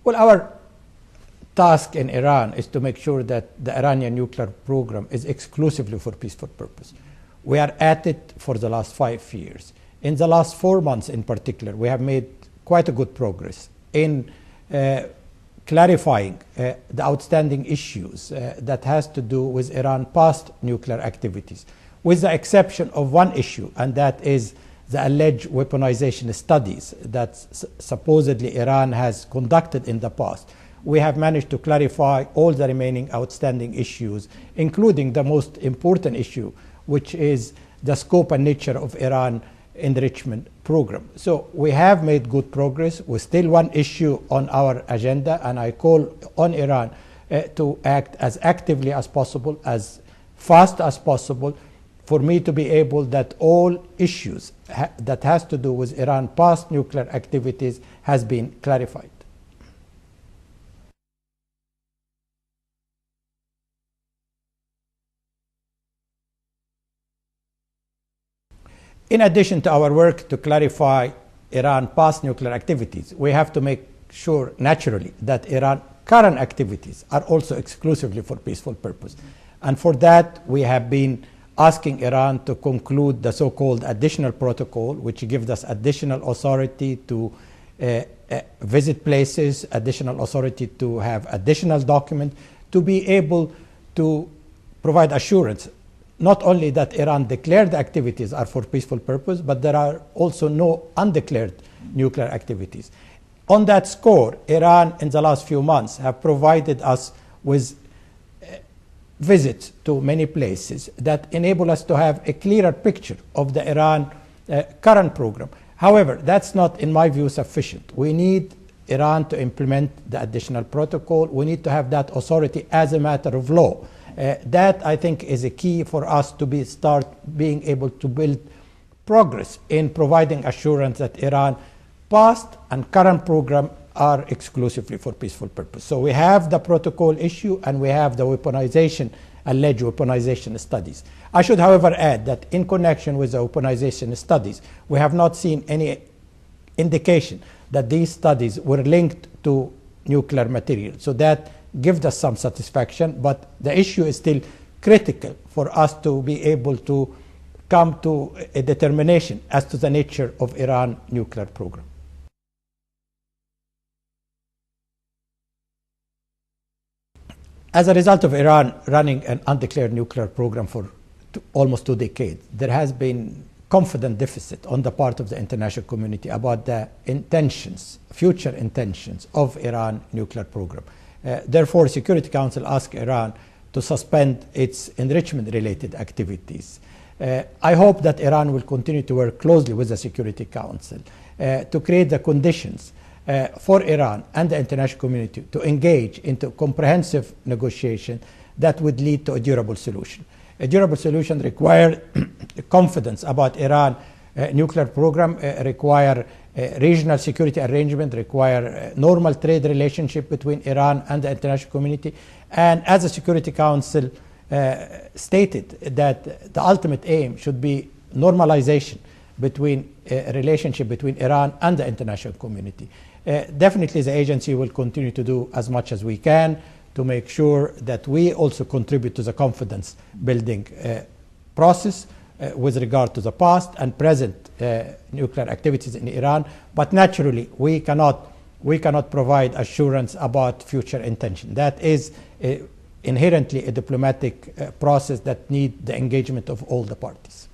Well, our task in Iran is to make sure that the Iranian nuclear program is exclusively for peaceful purpose. We are at it for the last 5 years. In the last 4 months in particular, we have made quite a good progress in clarifying the outstanding issues that has to do with Iran's past nuclear activities, with the exception of one issue, and that is the alleged weaponization studies that supposedly Iran has conducted in the past. We have managed to clarify all the remaining outstanding issues, including the most important issue, which is the scope and nature of Iran enrichment program. So we have made good progress with still one issue on our agenda, and I call on Iran to act as actively as possible, as fast as possible, for me to be able that all issues that has to do with Iran past nuclear activities has been clarified. In addition to our work to clarify Iran past nuclear activities, we have to make sure naturally that Iran current activities are also exclusively for peaceful purpose. And for that, we have been asking Iran to conclude the so-called additional protocol, which gives us additional authority to visit places, additional authority to have additional documents, to be able to provide assurance not only that Iran declared activities are for peaceful purpose, but there are also no undeclared nuclear activities. On that score, Iran in the last few months have provided us with visits to many places that enable us to have a clearer picture of the Iran current program. However, that's not, in my view, sufficient. We need Iran to implement the additional protocol. We need to have that authority as a matter of law. That, I think, is a key for us to start being able to build progress in providing assurance that Iran past and current program are exclusively for peaceful purpose. So we have the protocol issue and we have the weaponization, alleged weaponization studies. I should, however, add that in connection with the weaponization studies, we have not seen any indication that these studies were linked to nuclear material. So that gives us some satisfaction, but the issue is still critical for us to be able to come to a determination as to the nature of Iran's nuclear program. As a result of Iran running an undeclared nuclear program for almost 2 decades, there has been confidence deficit on the part of the international community about the intentions, future intentions of Iran nuclear program. Therefore, the Security Council asked Iran to suspend its enrichment-related activities. I hope that Iran will continue to work closely with the Security Council to create the conditions for Iran and the international community to engage into comprehensive negotiation that would lead to a durable solution. A durable solution requires confidence about Iran's nuclear program, require regional security arrangement, require normal trade relationship between Iran and the international community. And as the Security Council stated, that the ultimate aim should be normalization between a relationship between Iran and the international community. Definitely the agency will continue to do as much as we can to make sure that we also contribute to the confidence building process with regard to the past and present nuclear activities in Iran. But naturally, we cannot provide assurance about future intention. That is inherently a diplomatic process that needs the engagement of all the parties.